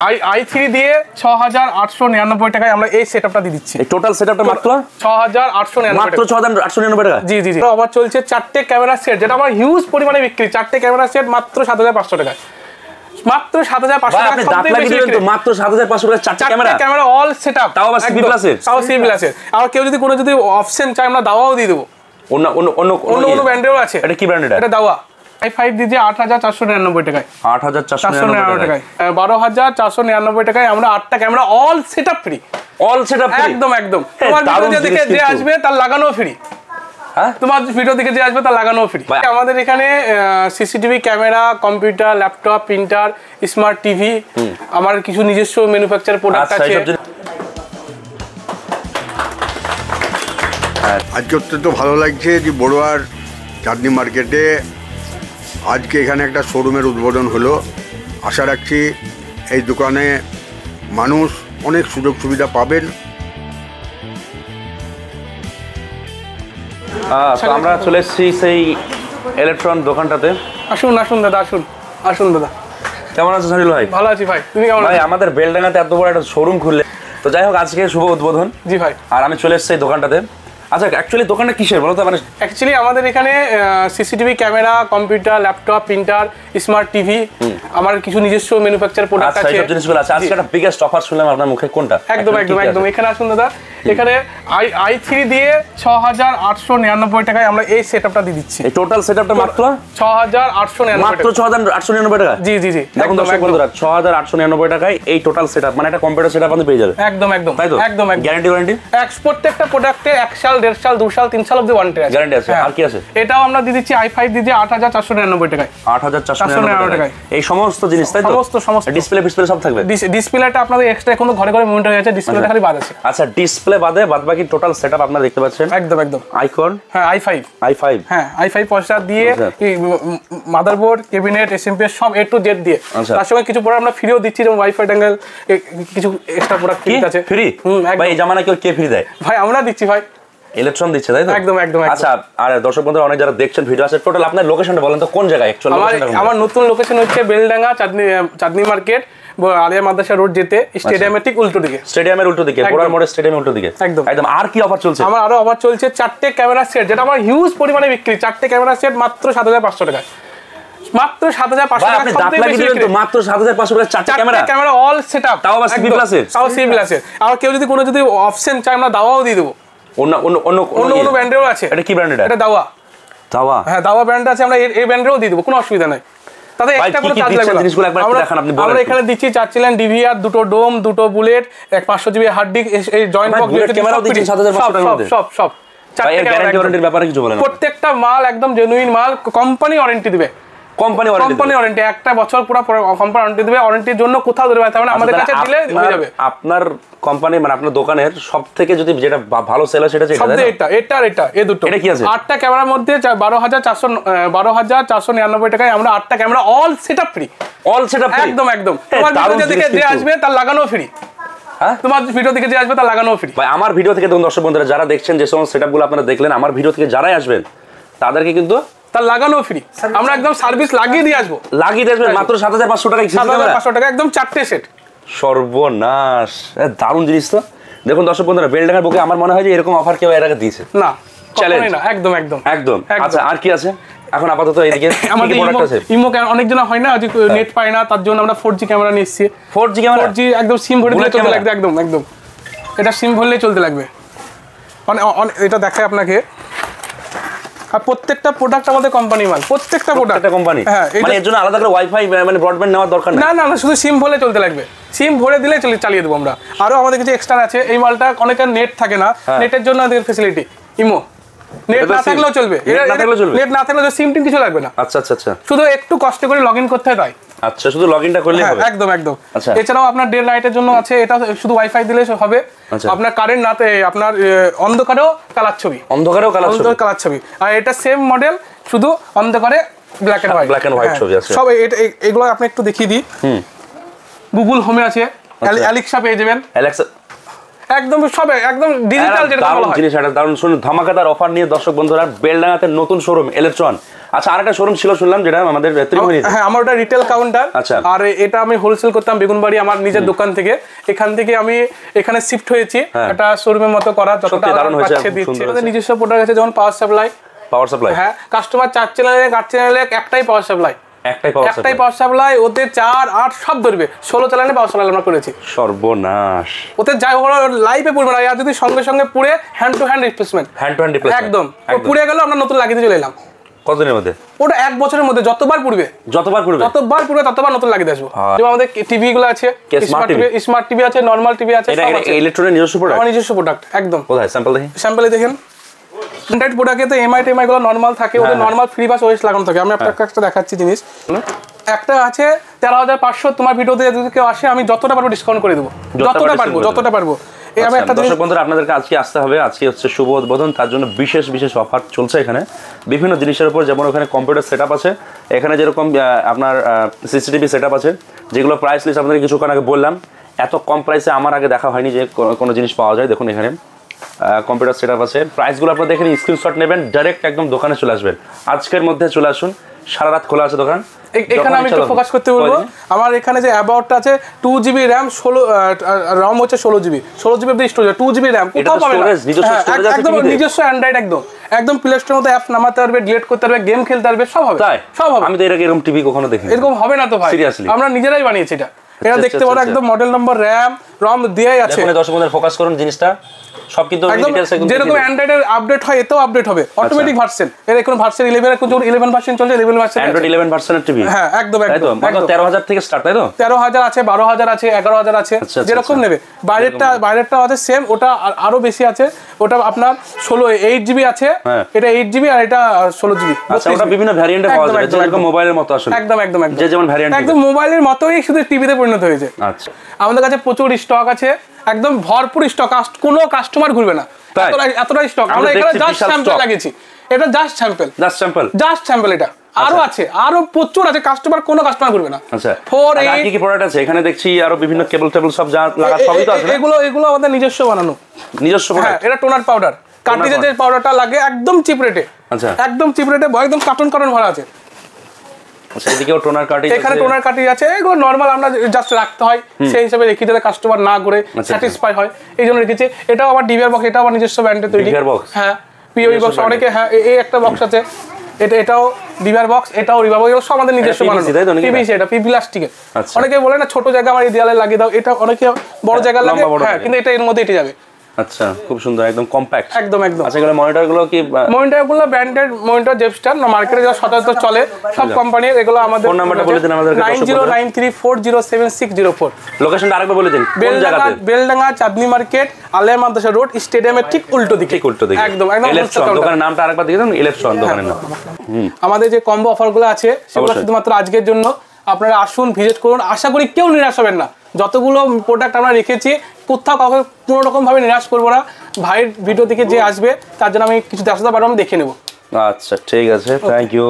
i3 দিয়ে 6899 টাকায় আমরা এই সেটআপটা দিয়ে দিচ্ছি। এই টোটাল সেটআপটা মাত্র 6899 মাত্র 6899 টাকা। জি জি জি। আবার চলছে চারটে ক্যামেরা সেট, যেটা আমার হিউজ পরিমাণে বিক্রি। চারটে ক্যামেরা সেট মাত্র 7500 টাকায়, মাত্র 7500 টাকা। আপনি দাঁত লাগিয়ে দিলেন তো মাত্র 7500 টাকা চারটে ক্যামেরা অল সেটআপ, তাও আবার সিবি প্লাসের, তাও সিবি প্লাসের। আর কেউ যদি কোনো অপশন চায় আমরা দাওয়াও দিয়ে দেব। অন্য ব্র্যান্ডেরও আছে। এটা কি ব্র্যান্ড? এটা দাওয়া। i5 দিয়েছে 8499 টাকায়, 8499 টাকায় 12499 টাকায় আমরা 8টা camera all setup free. All setup free, একদম একদম। তোমার ভিডিও দেখে যে আসবে তার লাগানো ফ্রি। হ্যাঁ, তোমার ভিডিও দেখে যে আসবে তার লাগানো ফ্রি। আমাদের এখানে CCTV camera, computer, laptop, printer, smart TV, আমার কিছু নিজস্ব ম্যানুফ্যাকচার প্রোডাক্ট আছে। আজকে অত্যন্ত ভালো লাগছে যে বড়ুয়ার চাঁদনী মার্কেটে আজকে এখানে একটা শোরুমের উদ্বোধন হলো। আশা রাখছি এই দোকানে মানুষ অনেক সুযোগ সুবিধা পাবেন। আমরা চলে এসেছি সেই ইলেকট্রন দোকানটাতে। আসুন আসুন দাদা, আসুন আসুন দাদা। কেমন আছো সাহিল ভাই? ভালো আছি ভাই, তুমি কেমন? ভাই আমাদের বেলডাঙ্গাতে এত বড় একটা শোরুম খুললে, তো যাই হোক আজকে শুভ উদ্বোধন। জি ভাই। আর আমি চলে এসেছি এই দোকানটাতে। আচ্ছা অ্যাকচুয়ালি দোকানটা কিসের বলো তো? মানে অ্যাকচুয়ালি আমাদের এখানে CCTV camera, computer, laptop, printer, smart TV, আমার কিছু নিজস্ব ম্যানুফ্যাকচার প্রোডাক্ট আছে। এই সব জিনিসগুলো আছে। আজকে একটা বিগেস্ট অফার শুনলাম আপনার মুখে, কোনটা? একদম একদম একদম। এখানে আসুন দাদা, এখানে i3 দিয়ে 6899 টাকায় আমরা এই সেটআপটা দিয়ে দিচ্ছি। এই টোটাল সেটআপটা মাত্র 6899, মাত্র 6899 টাকা। জি জি জি। দেখুন দর্শক বন্ধুরা, 6899 টাকায় এই টোটাল সেটআপ, মানে একটা কম্পিউটার সেটআপ আপনি পেয়ে যাবেন। একদম একদম একদম। গ্যারান্টি ওয়ারেন্টি প্রত্যেকটা প্রোডাক্টে 1 সাল, 1.5 সাল, 2 সাল, 3 সাল অবধি ওয়ারেন্টি আছে। গ্যারান্টি আছে। আর কি আছে? এটাও আমরা দিয়ে দিচ্ছি i5 দিয়ে 8499 টাকায়, 8499 টাকায় এই সমস্ত জিনিস, তাই তো? সমস্ত ডিসপ্লে সব থাকবে। ডিসপ্লেটা আপনাদের এক্সট্রা এখনো ঘরে ঘরে মনিটর হয়ে আছে, ডিসপ্লেটা খালি বাদ আছে। আচ্ছা, ডিসপ্লে বাদে বাদবাকি টোটাল সেটআপ আপনারা দেখতে পাচ্ছেন। একদম একদম। আইকন, হ্যাঁ i5, হ্যাঁ i5 প্রসেসর দিয়ে, মাদারবোর্ড, ক্যাবিনেট, এসএমপি সব A to Z দিয়ে। তার সঙ্গে কিছু প্রোডাক্ট আমরা ফ্রিও দিচ্ছি, যেমন ওয়াইফাই ড্যাঙ্গেল, কিছু এক্সট্রা প্রোডাক্ট ফ্রি আছে। ফ্রি? ভাই এই জামানা কে ফ্রি দেয়? ভাই আমরা দিচ্ছি ভাই, ইলেকট্রন দিচ্ছে, তাই তো? একদম একদম। আচ্ছা, আর দর্শক বন্ধুরা অনেক যারা দেখছেন ভিডিও আছে, টোটাল আপনার লোকেশনটা বলেন তো, কোন জায়গায় অ্যাকচুয়ালি? আমার নতুন লোকেশন হচ্ছে বেলডাঙ্গা, চাঁদনী মার্কেট, আলিয়া মাদ্রাসা রোড যেতে, স্টেডিয়ামের ঠিক উল্টো দিকে। স্টেডিয়ামের উল্টো দিকে, বড়ার মোড়ের স্টেডিয়ামের উল্টো দিকে। একদম একদম। আর কি অফার চলছে? আমার আরো অফার চলছে চারটে ক্যামেরা সেট, যেটা আমার হিউজ পরিমাণে বিক্রি। চারটে ক্যামেরা সেট মাত্র 7500 টাকায়, মাত্র 7500 টাকা। আপনি দাঁত লাগিয়ে দিলেন তো মাত্র 7500 টাকা চারটে ক্যামেরা অল সেটআপ, তাও আবার সিবি প্লাসের, তাও সিবি প্লাসের। আর কেউ যদি কোনো অপশন চায় আমরা দাওয়াও দিয়ে দেব। অন্য ব্র্যান্ডেরও আছে। এটা কি ব্র্যান্ড? এটা দাওয়া। দাওয়া, হ্যাঁ দাওয়া ব্র্যান্ড আছে। আমরা এই ব্র্যান্ডেরও দিয়ে দেব, কোনো অসুবিধা নাই। তাতে একটা কোনো চার্জ লাগবে না। আমরা এখানে দিচ্ছি 4 চ্যানেল ডিভিআর, 2টো ডোম, 2টো বুলেট, 500 জিবি হার্ড ডিস্ক, এই জয়েন্ট বক্স ক্যামেরাও দিচ্ছি 7500 টাকার মধ্যে। সব গ্যারান্টি ওয়ারেন্টির ব্যাপারে কিছু বলেন? প্রত্যেকটা মাল একদম জেনুইন মাল, কোম্পানি ওয়ারেন্টি দিবে। কোম্পানি ওয়ারেন্টি 1 বছর পুরো কোম্পানি ওয়ারেন্টি দিবে। ওয়ারেন্টির জন্য কোথাও ধরে পাবে না, আমাদের কাছে দিলে হয়ে যাবে। আপনার কোম্পানি মানে আপনার দোকানের সবথেকে যদি যেটা ভালো সেল হয় সেটা এটা এই দুটো। এটা কি আছে? 8টা ক্যামেরার মধ্যে 12499 টাকায় আমরা 8টা ক্যামেরা অল সেটআপ ফ্রি। একদম একদম। তোমার ভিডিও দেখে যে আসবে তার লাগানো ফ্রি। হ্যাঁ, তোমার ভিডিও দেখে যে আসবে তার লাগানো ফ্রি। ভাই আমার ভিডিও থেকে দেখুন দর্শক বন্ধুরা, যারা দেখছেন যে সমস্ত সেটআপগুলো আপনারা দেখলেন, আমার ভিডিও থেকে যারাই আসবেন তাদেরকে কিন্তু তার লাগানো ফ্রি। আমরা একদম সার্ভিস লাগিয়ে দিয়ে আসবো। মাত্র 7500 টাকা। 7500 টাকা একদম 4টে সেট। সর্বনাশ, দারুণ জিনিস তো। দেখুন দর্শক বন্ধুরা, বেলডাঙ্গার বুকে আমার মনে হয় যে এরকম অফার কেউ এর আগে দিয়েছে না, চ্যালেঞ্জ না। একদম একদম একদম। আচ্ছা, আর কি আছে এখন আপাতত? এদিকে আমাদের ইমো অনেক জন হয় না যে নেট পায় না, তার জন্য আমরা 4G ক্যামেরা নিয়ে এসেছি। 4G ক্যামেরা, 4G একদম সিম ভরে দিলে চলতে লাগবে। একদম একদম। এটা সিম ভরলেই চলতে লাগবে। এটা দেখাই আপনাকে। আর প্রত্যেকটা প্রোডাক্ট আমাদের কোম্পানি মাল, প্রত্যেকটা প্রোডাক্ট কোম্পানি। হ্যাঁ, মানে এর জন্য আলাদা করে ওয়াইফাই মানে ব্রডব্যান্ড নেওয়ার দরকার নেই। না, শুধু সিম ভরলে চলতে লাগবে। সিম ভরে দিলে চালিয়ে দেবো আমরা। আরো আমাদের কিছু এক্সট্রা আছে। এই মালটা অনেকের নেট থাকে না, নেটের জন্য আমাদের ফ্যাসিলিটি ইমো। নেট না থাকলেও চলবে, নেট না থাকলেও সিম টিম কিছু লাগবে না। আচ্ছা আচ্ছা আচ্ছা। শুধু একটু কষ্ট করে লগইন করতে হয় তাই। আচ্ছা, শুধু লগইনটা করলেই হবে। একদম একদম। এছাড়াও আপনার ডে লাইটের জন্য আছে, এটা শুধু ওয়াইফাই দিলে হবে। আপনার কারেন্ট নাতে আপনার অন্ধকারেও কালার ছবি, কালার ছবি। আর এটা সেম মডেল, শুধু অন্ধকারে ব্ল্যাক এন্ড হোয়াইট ছবি আছে সব। এগুলো আপনি একটু দেখিয়ে দিই। গুগল হোমে আছে, অ্যালেক্সা পেয়ে যাবেন। একদম সব একদম ডিজিটাল, যেটা বলা হয়। জিনিস এটা দারুণ। শুনুন, ধামাকাদার অফার নিয়ে দর্শক বন্ধুরা বেলডাঙ্গাতে নতুন শোরুম ইলেকট্রন আচ্ছা, আরেকটা শোরুম ছিল শুনলাম, যেটা আমাদের ত্রিমোহনীতে। হ্যাঁ, আমার ওটা রিটেল কাউন্টার। আচ্ছা। আর এটা আমি হোলসেল করতাম বেগুনবাড়ি আমার নিজের দোকান থেকে। এখান থেকে আমি এখানে শিফট হয়েছি একটা শোরুমের মতো করা, যতটা পাচ্ছে দিচ্ছে। আমাদের নিজস্ব প্রোডাক্ট আছে, যেমন পাওয়ার সাপ্লাই। হ্যাঁ, কাস্টমার 4 চ্যানেলে একটাই পাওয়ার সাপ্লাই, একটাই পাওয়ার সাপ্লাই। ওতে 4, 8 সব ধরবে। 16 চ্যানেলে পাওয়ার সাপ্লাই আমরা করেছি। সর্বনাশ। ওতে যাই হোক লাইফে পুরবে না, আর যদি সঙ্গে সঙ্গে পুড়ে হ্যান্ড টু হ্যান্ড রিপ্লেসমেন্ট। একদম পুড়ে গেল, আমরা নতুন লাগিয়ে চলে এলাম। কতদিনের মধ্যে? ওটা 1 বছরের মধ্যে যতবার পুড়বে ততবার নতুন লাগিয়ে আসবো। যেমন আমাদের টিভি গুলো আছে, স্মার্ট টিভি আছে, নরমাল টিভি আছে, সব আছে। ইলেকট্রনিক নিজস্ব প্রোডাক্ট, আমার নিজস্ব প্রোডাক্ট একদম। কোথায় স্যাম্পল দেখি? স্যাম্পলে দেখেন। অ্যান্ড্রয়েড প্রোডাক্টে তো এমআই গুলো নরমাল থাকে, ওদের নরমাল ফ্রি বাস ওএস লাগানো থাকে। আমি আপনাকে একটা দেখাচ্ছি জিনিস। একটা আছে 13,500, তোমার ভিডিওতে যদি কেউ আসে আমি যতটা পারবো ডিসকাউন্ট করে দেবো, যতটা পারবো। দর্শক বন্ধুরা, আপনাদেরকে আজকে আসতে হবে। আজকে হচ্ছে শুভ উদ্বোধন, তার জন্য বিশেষ অফার চলছে এখানে বিভিন্ন জিনিসের উপর। যেমন ওখানে কম্পিউটার সেটআপ আছে, এখানে যেরকম আপনার সিসিটিভি সেটআপ আছে, যেগুলো প্রাইস লিস্ট আপনাদের কিছুক্ষণ আগে বললাম। এত কম প্রাইসে আমার আগে দেখা হয়নি যে কোনো জিনিস পাওয়া যায়। দেখুন এখানে কম্পিউটার সেটআপ আছে, প্রাইসগুলো আপনারা দেখেন, স্ক্রিনশট নেবেন, ডাইরেক্ট একদম দোকানে চলে আসবেন। আজকের মধ্যে চলে আসুন, সারা রাত খোলা আছে দোকান। এখানে আমি একটু ফোকাস করতে বলবো, আমার এখানে যে অ্যাবাউটটা আছে 2GB RAM, 16 হচ্ছে 16GB স্টোরেজ, 2GB RAM কোথাও পাবেন না। একদম নিজস্ব অ্যান্ড্রয়েড, একদম প্লে স্টোরের মধ্যে অ্যাপস নামাতে পারবে, ডিলিট করতে পারবে, গেম খেলতে পারবে, সব হবে। আমি তো এরকম টিভি কখনো দেখিনি। এরকম হবে না তো ভাই, সিরিয়াসলি আমরা নিজেরাই বানিয়েছি এটা। এটা দেখতে পারো, একদম মডেল নম্বর, রম দেয়াই আছে। দর্শক বন্ধুরা ফোকাস করুন জিনিসটা, সব কিন্তু ডিটেইলস একদম যেরকম অ্যান্ড্রয়েডের আপডেট হয় এটাও আপডেট হবে, অটোমেটিক ভার্সন। এর এখন ভার্সন 11 এর কোন 11 ভার্সন চলছে, 11 ভার্সন অ্যান্ড্রয়েড 11 ভার্সনের টিভি। হ্যাঁ একদম মাত্র 13,000 থেকে স্টার্ট, তাই তো? 13,000 আছে, 12,000 আছে, 11,000 আছে, যেরকম নেবে। বাইরেরটা আছে সেম, ওটা আরো বেশি আছে। ওটা আপনার 8GB আছে, এটা 8GB আর এটা 16GB। আচ্ছা, ওটা বিভিন্ন ভ্যারিয়েন্টে পাওয়া যায়, যেরকম মোবাইলের মতো আসলে। একদম যে যেমন ভ্যারিয়েন্ট, একদম মোবাইলের মতোই, শুধু টিভিতে পরিণত হয়েছে। আচ্ছা, আমাদের কাছে প্রচুর স্টক আছে, একদম ভরপুর স্টক, কোনো কাস্টমার ঘুরবে না, এতটাই স্টক। আমরা এখানে জাস্ট স্যাম্পল লাগিয়েছি, এটা জাস্ট স্যাম্পল। এটা আরো আছে, আরো প্রচুর আছে, কোনো কাস্টমার ঘুরবে না। আচ্ছা, আর কি প্রোডাক্ট আছে এখানে? দেখছি আরো বিভিন্ন কেবল সব যা লাগা সবই তো আছে। এগুলো আমাদের নিজস্ব বানানো, নিজস্ব প্রোডাক্ট। হ্যাঁ, এটা টোনার পাউডার, কার্টিজের যে পাউডারটা লাগে, একদম চিপ রেটে। আচ্ছা, একদম চিপ রেটে, একদম কার্টন ভরা আছে। আচ্ছা, এদিকেও টোনার কার্টিজ, এখানে টোনার কার্টিজ আছে। এগুলো নরমাল আমরা জাস্ট রাখতে হয়, সেই হিসাবে রেখে যাতে কাস্টমার না করে স্যাটিসফাই হয়, এই জন্য রেখেছি। এটাও আবার ডিবিআর বক্স, এটাও আমার নিজস্ব ব্র্যান্ডে তৈরি। হ্যাঁ, পিওই বক্স অনেকে, হ্যাঁ এই একটা বক্স আছে, এটাও ডিবিআর বক্স, এটাও রিভার বক্স, সব আমাদের নিজস্ব বানানো। পিভিসি, এটা প্লাস্টিকের। অনেকে বলে না ছোট জায়গা আমার এই দেয়ালে লাগিয়ে দাও, এটা অনেকে বড় জায়গা লাগে, হ্যাঁ, কিন্তু এটা এর মধ্যে এটে যাবে। আচ্ছা, খুব সুন্দর, একদম কম্প্যাক্ট, একদম। আচ্ছা, এগুলো মনিটরগুলো কি? মনিটরগুলো ব্র্যান্ডেড মনিটর, জেপস্টার, মার্কেটে যা সচরাচর চলে সব কোম্পানির। এগুলো আমাদের ফোন নাম্বারটা বলে দিন আমাদেরকে। 9093407604। লোকেশনটা আরেকবার বলে দিন, কোন জায়গাতে? বেলডাঙ্গা চাঁদনি মার্কেট, আলিয়া মাদ্রাসা রোড, স্টেডিয়ামের ঠিক উল্টো দিকে। একদম দোকানের নামটা আরেকবার দিয়ে দিন। ইলেকট্রন দোকানের নাম। আমাদের যে কম্বো অফারগুলো আছে সেগুলো শুধুমাত্র আজকের জন্য। আপনারা আসুন, ভিজিট করুন, আশা করি কেউ নিরাশ হবেন না। যতগুলো প্রোডাক্ট আমরা রেখেছি, কোথাও কাউকে কোনো রকম ভাবে নিরাশ করবো না। ভাইয়ের ভিডিও থেকে যে আসবে তার জন্য আমি কিছু দেখাতে পারবো, আমি দেখে নেবো। আচ্ছা, ঠিক আছে, থ্যাংক ইউ।